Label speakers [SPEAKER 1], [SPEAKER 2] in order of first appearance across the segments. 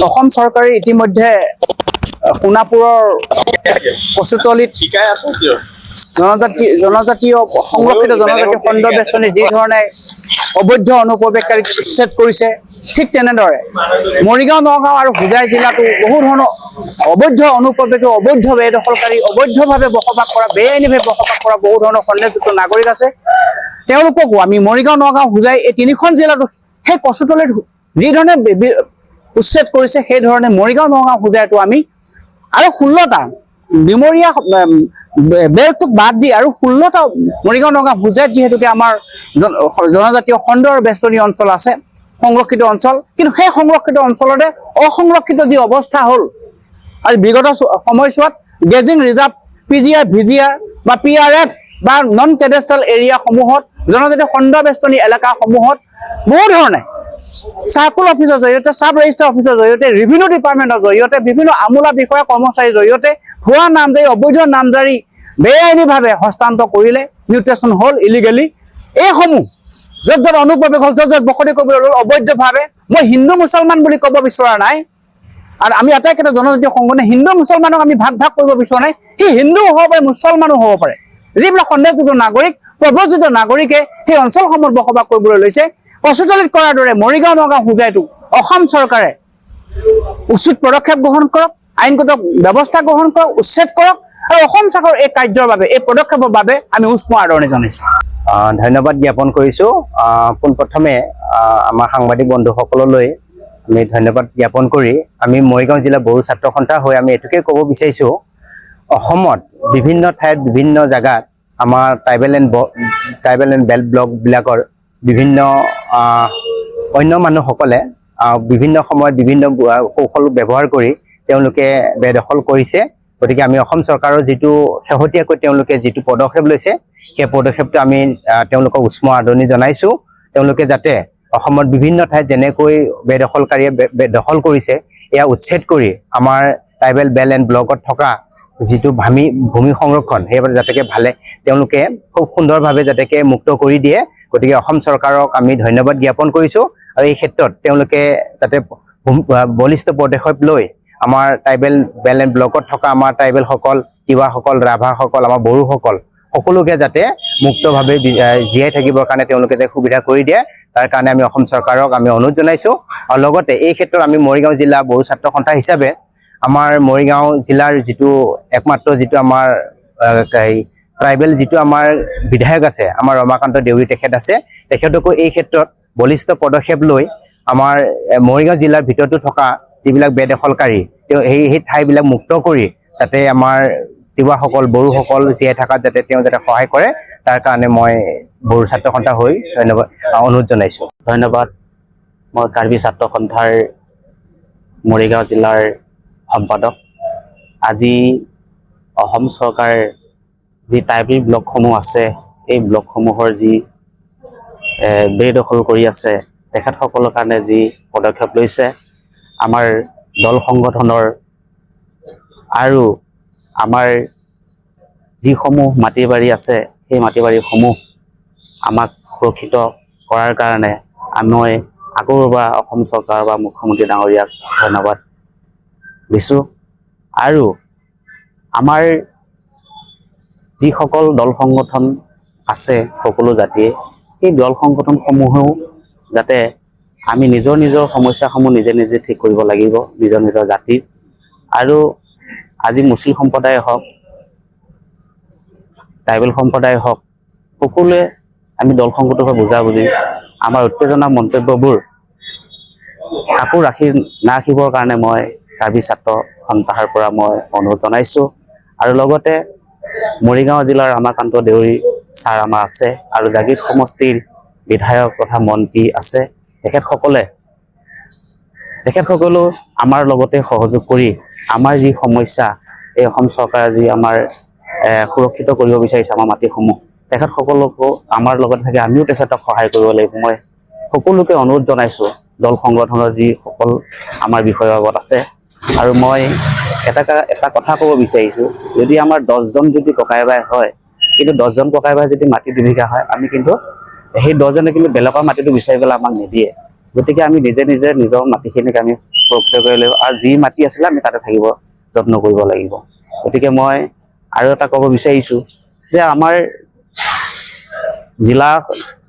[SPEAKER 1] অসম চৰকাৰে ইতিমধ্যে সোণাপুৰৰ কচুতলিত জনজাতীয় সংৰক্ষিত জনজাতীয় খণ্ড বেষ্টনী যি ধৰণে অবৈধ অনুপ্ৰৱেশকাৰীক উচ্ছেদ কৰিছে, ঠিক তেনেদৰে মৰিগাঁও, নগাঁও আৰু হোজাই জিলাতো বহু ধৰণৰ অবৈধ অনুপ্ৰৱেশী, অবৈধ বেদখলকাৰী, অবৈধভাৱে বসবাস কৰা, বেআইনীভাৱে বসবাস কৰা বহু ধৰণৰ সন্দেহযুক্ত নাগৰিক আছে। তেওঁলোককো আমি মৰিগাঁও, নগাঁও, হোজাই এই তিনিখন জিলাতো সেই কচুতলিত যি ধৰণে উচ্ছেদ কৰিছে, সেই ধৰণে মৰিগাঁও, নগাঁও, হোজাইতো আমি আৰু 16টা বিমৰীয়া বেলটোক বাদ দি আৰু 16টা মৰিগাঁও, নগাঁও, হোজাইত যিহেতুকে আমাৰ জনজাতীয় খণ্ড আৰু বেষ্টনী অঞ্চল আছে, সংৰক্ষিত অঞ্চল, কিন্তু সেই সংৰক্ষিত অঞ্চলতে অসংৰক্ষিত যি অৱস্থা হ'ল আজি বিগত সময়ছোৱাত গেজিং ৰিজাৰ্ভ, PGR, VGR বা PRF বা নন কেডেষ্ট্ৰেল এৰিয়াসমূহত জনজাতীয় খণ্ড বেষ্টনী এলেকাসমূহত বহু ধৰণে চাৰ্কুল অফিচৰ জৰিয়তে, চাব ৰেজিষ্টাৰ অফিচৰ জৰিয়তে, ৰেভিনিউ ডিপাৰ্টমেণ্টৰ জৰিয়তে, বিভিন্ন আমোলা বিষয়া কৰ্মচাৰীৰ জৰিয়তে ভুৱা নামজাৰি, অবৈধ নামজাৰি বেআইনীভাৱে হস্তান্তৰ কৰিলে, মিউটেশ্যন হ'ল ইলিগেলি। এইসমূহ য'ত য'ত অনুপ্ৰৱেশ হ'ল, য'ত য'ত বসতি কৰিবলৈ হ'ল অবৈধভাৱে, মই হিন্দু মুছলমান বুলি ক'ব বিচৰা নাই, আৰু আমি আটাইকেইটা জনজাতীয় সংগঠনে হিন্দু মুছলমানক আমি ভাগ ভাগ কৰিব বিচৰা নাই। সি হিন্দুও হ'ব পাৰে, মুছলমানো হ'ব পাৰে। যিবিলাক সন্দেহযুক্ত নাগৰিক, প্ৰব্ৰজিত নাগৰিকে সেই অঞ্চলসমূহত বসবাস কৰিবলৈ লৈছে, কচুতলিত কৰাৰ দৰে মৰিগাঁও, নগাঁও, হোজাইতো অসম চৰকাৰে উচিত পদক্ষেপ গ্ৰহণ কৰক, আইনগত ব্যৱস্থা গ্ৰহণ কৰক, উচ্ছেদ কৰক, আৰু অসম চৰকাৰৰ এই কাৰ্যৰ বাবে, এই পদক্ষেপৰ বাবে আমি উষ্ম আদৰণি জনাইছোঁ।
[SPEAKER 2] ধন্যবাদ জ্ঞাপন কৰিছোঁ। পোনপ্ৰথমে আমাৰ সাংবাদিক বন্ধুসকললৈ আমি ধন্যবাদ জ্ঞাপন কৰি আমি মৰিগাঁও জিলা বড়ো ছাত্ৰ সন্থা হৈ আমি এইটোকে ক'ব বিচাৰিছোঁ, অসমত বিভিন্ন ঠাইত, বিভিন্ন জেগাত আমাৰ ট্ৰাইবেল এণ্ড বেল্ট ব্লকবিলাকৰ বিভিন্ন অন্য মানুহসকলে বিভিন্ন সময়ত বিভিন্ন কৌশল ব্যৱহাৰ কৰি তেওঁলোকে বেদখল কৰিছে। গতিকে আমি অসম চৰকাৰৰ যিটো শেহতীয়াকৈ তেওঁলোকে যিটো পদক্ষেপ লৈছে, সেই পদক্ষেপটো আমি তেওঁলোকক উষ্ম আদৰণি জনাইছোঁ। তেওঁলোকে যাতে অসমত বিভিন্ন ঠাইত যেনেকৈ বেদখলকাৰীয়ে দখল কৰিছে, এয়া উচ্ছেদ কৰি আমাৰ ট্ৰাইবেল বেল্ট এণ্ড ব্লকত থকা যিটো ভূমি সংৰক্ষণ, সেইবাবে যাতেকে তেওঁলোকে খুব সুন্দৰভাৱে যাতেকে মুক্ত কৰি দিয়ে। গতিকে অসম চৰকাৰক আমি ধন্যবাদ জ্ঞাপন কৰিছোঁ, আৰু এই ক্ষেত্ৰত তেওঁলোকে যাতে বলিষ্ঠ পদক্ষেপ লৈ আমাৰ ট্ৰাইবেল বেল্ট এণ্ড ব্লকত থকা আমাৰ ট্ৰাইবেলসকল, তিৱাসকল, ৰাভাসকল, আমাৰ বড়োসকল সকলোকে যাতে মুক্তভাৱে জীয়াই থাকিবৰ কাৰণে তেওঁলোকে যাতে সুবিধা কৰি দিয়ে, তাৰ কাৰণে আমি অসম চৰকাৰক আমি অনুৰোধ জনাইছোঁ। আৰু লগতে এই ক্ষেত্ৰত আমি মৰিগাঁও জিলা বড়ো ছাত্ৰ সন্থা হিচাপে আমাৰ মৰিগাঁও জিলাৰ যিটো একমাত্ৰ যিটো আমাৰ ট্ৰাইবেল যিটো আমাৰ বিধায়ক আছে, আমাৰ ৰমাকান্ত দেউৰী তেখেত আছে, তেখেতকো এই ক্ষেত্ৰত বলিষ্ঠ পদক্ষেপ লৈ আমাৰ মৰিগাঁও জিলাৰ ভিতৰতো থকা যিবিলাক বেদখলকাৰী সেই ঠাইবিলাক মুক্ত কৰি যাতে আমাৰ তিৱাসকল, বড়োসকল জীয়াই থকাত যাতে তেওঁ যাতে সহায় কৰে, তাৰ কাৰণে মই বড়ো ছাত্ৰ সন্থা হৈ অনুৰোধ জনাইছোঁ।
[SPEAKER 3] ধন্যবাদ। মই কাৰ্বি ছাত্ৰ সন্থাৰ মৰিগাঁও জিলাৰ সম্পাদক। আজি অসম চৰকাৰ যি ট্ৰাইবেল ব্লকসমূহ আছে, এই ব্লকসমূহৰ যি বেদখল কৰি আছে, তেখেতসকলৰ কাৰণে যি পদক্ষেপ লৈছে, আমাৰ দল সংগঠনৰ আৰু আমাৰ যিসমূহ মাটি বাৰী আছে, সেই মাটি বাৰীসমূহ আমাক সুৰক্ষিত কৰাৰ কাৰণে মই আকৌ এবাৰ অসম চৰকাৰ বা মুখ্যমন্ত্ৰী ডাঙৰীয়াক ধন্যবাদ দিছোঁ। আৰু আমাৰ যিসকল দল সংগঠন আছে সকলো জাতিয়ে, সেই দল সংগঠনসমূহেও যাতে আমি নিজৰ নিজৰ সমস্যাসমূহ নিজে নিজে ঠিক কৰিব লাগিব, নিজৰ নিজৰ জাতিৰ। আৰু আজি মুছলিম সম্প্ৰদায় হওক, ট্ৰাইবেল সম্প্ৰদায় হওক, সকলোৱে আমি দল সংগঠনৰ বুজাবুজি আমাৰ উত্তেজনা মন্তব্যবোৰ কাকো নাৰাখিবৰ কাৰণে মই কাৰ্বি ছাত্ৰ সন্থাৰ পৰা মই অনুৰোধ জনাইছোঁ। আৰু লগতে মৰিগাঁও জিলাৰ ৰমাকান্ত দেউৰী ছাৰ আমাৰ আছে, আৰু জাগীত সমষ্টিৰ বিধায়ক তথা মন্ত্ৰী আছে, তেখেতসকলেও আমাৰ লগতে সহযোগ কৰি আমাৰ যি সমস্যা, এই অসম চৰকাৰে যি আমাৰ সুৰক্ষিত কৰিব বিচাৰিছে আমাৰ মাটিসমূহ, তেখেতসকলকো আমাৰ লগতে থাকি আমিও তেখেতক সহায় কৰিব লাগিব। মই সকলোকে অনুৰোধ জনাইছোঁ, দল সংগঠনৰ যিসকল আমাৰ বিষয়বাবত আছে। আৰু মই এটা কথা ক'ব বিচাৰিছোঁ, যদি আমাৰ 10জন যদি ককাই ভাই হয়, কিন্তু 10জন ককাই ভাই যদি মাটি দুবিঘা হয়, আমি কিন্তু সেই 10জনে কিন্তু বেলেগৰ মাটিটো বিচাৰি পেলাই আমাক নিদিয়ে। গতিকে আমি নিজে নিজে নিজৰ মাটিখিনিক আমি সুৰক্ষিত কৰি লাগিব আৰু যি মাটি আছিলে আমি তাতে থাকিব যত্ন কৰিব লাগিব। গতিকে মই আৰু এটা ক'ব বিচাৰিছোঁ যে আমাৰ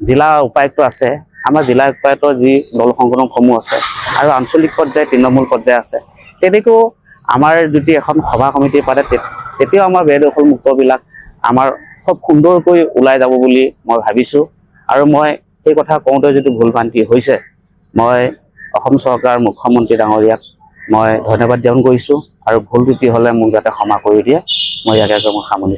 [SPEAKER 3] জিলা উপায়ুক্ত আছে, আমাৰ জিলা উপায়ুক্তৰ যি দল সংগঠনসমূহ আছে আৰু আঞ্চলিক পৰ্যায় তৃণমূল পৰ্যায় আছে, তেনেকৈও আমাৰ যদি এখন সভা সমিতি পাতে তেতিয়াও আমাৰ বেদখল মুক্তবিলাক আমাৰ খুব সুন্দৰকৈ ওলাই যাব বুলি মই ভাবিছোঁ। আৰু মই সেই কথা কওঁতে যদি ভুল ভ্ৰান্তি হৈছে, মই অসম চৰকাৰ মুখ্যমন্ত্ৰী ডাঙৰীয়াক মই ধন্যবাদ জ্ঞাপন কৰিছোঁ আৰু ভুল ত্ৰুটি হ'লে মোক যাতে ক্ষমা কৰি দিয়ে, মই ইয়াকে মই সামৰণি